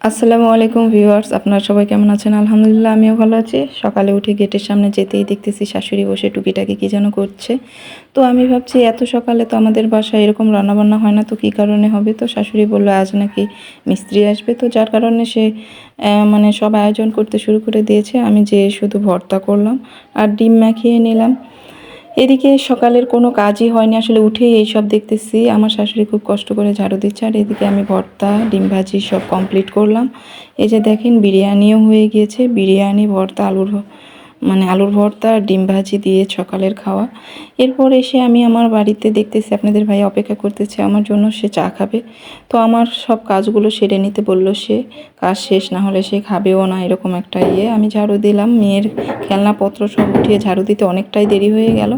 আসসালামু আলাইকুম ভিউয়ার্স, আপনারা সবাই কেমন আছেন? আলহামদুলিল্লাহ, আমিও ভালো আছি। সকালে উঠে গেটের সামনে যেতেই দেখতেছি শাশুড়ি বসে টুকিটাকি কী যেন করছে। তো আমি ভাবছি এত সকালে তো আমাদের বাসায় এরকম রান্নাবান্না হয় না, তো কী কারণে হবে? তো শাশুড়ি বলল আজ নাকি মিস্ত্রি আসবে, তো যার কারণে সে মানে সব আয়োজন করতে শুরু করে দিয়েছে। আমি যেয়ে শুধু ভর্তা করলাম আর ডিম মাখিয়ে নিলাম। এদিকে সকালের কোনো কাজই হয়নি, আসলে উঠেই এইসব দেখতেছি। আমার শাশুড়ি খুব কষ্ট করে ঝাড়ু দিচ্ছে, আর এদিকে আমি ভর্তা ডিম ভাজি সব কমপ্লিট করলাম। এই যে দেখেন, বিরিয়ানিও হয়ে গিয়েছে। বিরিয়ানি, ভর্তা, আলুর ভর্তা আর ডিম ভাজি দিয়ে সকালের খাওয়া। এরপর এসে আমি আমার বাড়িতে দেখতেছি আপনাদের ভাই অপেক্ষা করতেছে আমার জন্য, সে চা খাবে। তো আমার সব কাজগুলো সেরে নিতে বলল সে, কাজ শেষ না হলে সে খাবেও না, এরকম একটা আমি ঝাড়ু দিলাম। মেয়ের খেলনাপত্র সব উঠিয়ে ঝাড়ু দিতে অনেকটাই দেরি হয়ে গেল।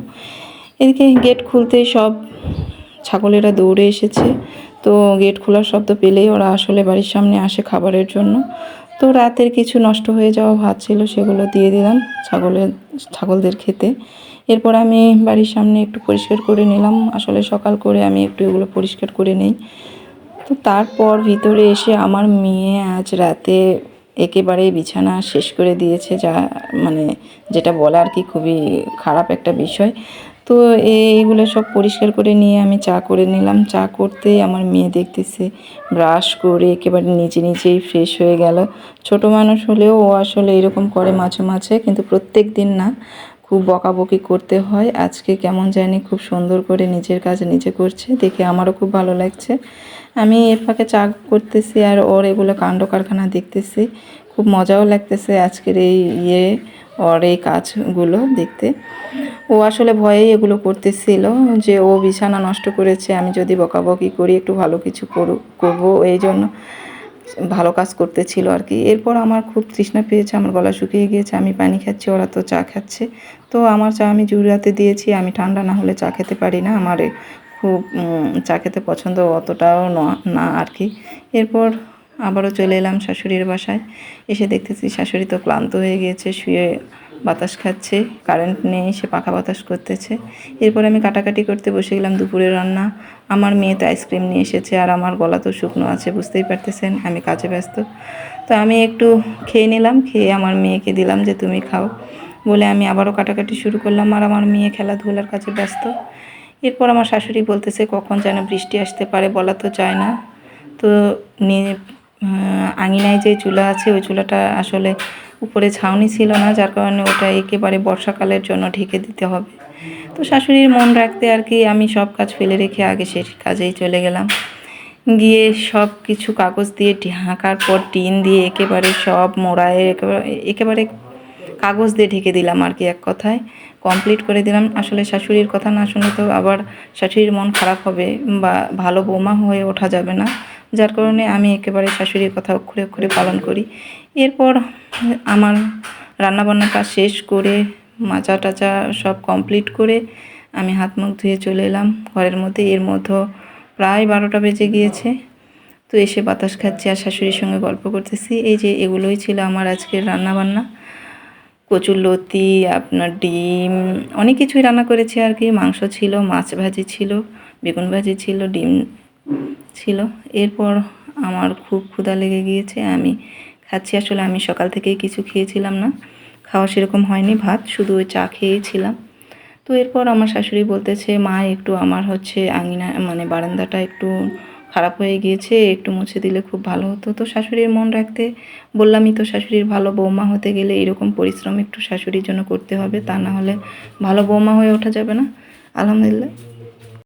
এদিকে গেট খুলতেই সব ছাগলেরা দৌড়ে এসেছে। তো গেট খোলার শব্দ পেলেই ওরা আসলে বাড়ির সামনে আসে খাবারের জন্য। তো রাতের কিছু নষ্ট হয়ে যাওয়া ভাত ছিল, সেগুলো দিয়ে দিলাম ছাগলদের খেতে। এরপর আমি বাড়ির সামনে একটু পরিষ্কার করে নিলাম, আসলে সকাল করে আমি একটু এগুলো পরিষ্কার করে নেই। তো তারপর ভিতরে এসে আমার মেয়ে আজ রাতে একেবারেই বিছানা শেষ করে দিয়েছে, যা মানে যেটা বলা আর কি খুবই খারাপ একটা বিষয়। তো এইগুলো সব পরিষ্কার করে নিয়ে আমি চা করে নিলাম। চা করতেই আমার মেয়ে দেখতেছে ব্রাশ করে একেবারে নিজে নিজেই ফ্রেশ হয়ে গেল। ছোট মানুষ হলেও ও আসলে এরকম করে মাঝে মাঝে, কিন্তু প্রত্যেক দিন না। খুব বকাবকি করতে হয়। আজকে কেমন জানি খুব সুন্দর করে নিজের কাজ নিজে করছে, দেখে আমারও খুব ভালো লাগছে। আমি এর ফাঁকে চা করতেছি আর ওর এগুলো কাণ্ড কারখানা দেখতেছি। খুব মজাও লাগতেছে আজকের এই ওর এই কাজগুলো দেখতে। ও আসলে ভয়েই এগুলো করতেছিল যে ও বিছানা নষ্ট করেছে, আমি যদি বকাবকি করি একটু ভালো কিছু করবো, এই জন্য ভালো কাজ করতেছিল আর কি। এরপর আমার খুব তৃষ্ণা পেয়েছে, আমার গলা শুকিয়ে গিয়েছে, আমি পানি খাচ্ছি, ওরা তো চা খাচ্ছে। তো আমার চা আমি জুড়াতে দিয়েছি, আমি ঠান্ডা না হলে চা খেতে পারি না, আমার খুব চা খেতে পছন্দ অতটাও না আর কি। এরপর আবারও চলে এলাম শাশুড়ির বাসায়। এসে দেখতেছি শাশুড়ি তো ক্লান্ত হয়ে গিয়েছে, শুয়ে বাতাস খাচ্ছে। কারেন্ট নেই, সে পাখা বাতাস করতেছে। এরপর আমি কাটাকাটি করতে বসে গেলাম দুপুরের রান্না। আমার মেয়ে তো আইসক্রিম নিয়ে এসেছে, আর আমার গলা তো শুকনো আছে, বুঝতেই পারতেছেন আমি কাজে ব্যস্ত। তো আমি একটু খেয়ে নিলাম, খেয়ে আমার মেয়েকে দিলাম যে তুমি খাও বলে আমি আবারও কাটাকাটি শুরু করলাম, আর আমার মেয়ে খেলাধুলার কাজে ব্যস্ত। এরপর আমার শাশুড়ি বলতেছে কখন যেন বৃষ্টি আসতে পারে, বলা তো যায় না। তো আঙিনায় যে চুলা আছে, ওই চুলাটা আসলে উপরে ছাউনি ছিল না, যার কারণে ওটা একেবারে বর্ষাকালের জন্য ঢেকে দিতে হবে। তো শাশুড়ির মন রাখতে আর কি আমি সব কাজ ফেলে রেখে আগে সেই কাজেই চলে গেলাম। গিয়ে সব কিছু কাগজ দিয়ে ঢাকার পর টিন দিয়ে একেবারে সব মোড়ায় একেবারে কাগজ দিয়ে ঢেকে দিলাম আর কি, এক কথায় কমপ্লিট করে দিলাম। আসলে শাশুড়ির কথা না শুনে তো আবার শাশুড়ির মন খারাপ হবে বা ভালো বৌমা হয়ে ওঠা যাবে না, যার কারণে আমি একেবারে শাশুড়ির কথা অক্ষরে অক্ষরে পালন করি। এরপর আমার রান্নাবান্নার কাজ শেষ করে মাজা টাচা সব কমপ্লিট করে আমি হাত মুখ ধুয়ে চলে এলাম ঘরের মধ্যে। এর মধ্যে প্রায় 12টা বেজে গিয়েছে। তো এসে বাতাস খাচ্ছি আর শাশুড়ির সঙ্গে গল্প করতেছি। এই যে এগুলোই ছিল আমার আজকের রান্নাবান্না। কচুরলতি, আপনার ডিম, অনেক কিছুই রান্না করেছি আর কি। মাংস ছিল, মাছ ভাজি ছিল, বেগুন ভাজি ছিল, ডিম ছিল। এরপর আমার খুব ক্ষুধা লেগে গিয়েছে, আমি খাচ্ছি। আসলে আমি সকাল থেকেই কিছু খেয়েছিলাম না, খাওয়া সেরকম হয়নি, ভাত শুধু ওই চা খেয়েছিলাম। তো এরপর আমার শাশুড়ি বলতেছে মা একটু আমার আঙিনা বারান্দাটা একটু খারাপ হয়ে গিয়েছে, একটু মুছে দিলে খুব ভালো হতো। তো শাশুড়ির মন রাখতে বললামই তো, শাশুড়ির ভালো বৌমা হতে গেলে এরকম পরিশ্রম একটু শাশুড়ির জন্য করতে হবে, তা না হলে ভালো বৌমা হয়ে ওঠা যাবে না। আলহামদুলিল্লাহ।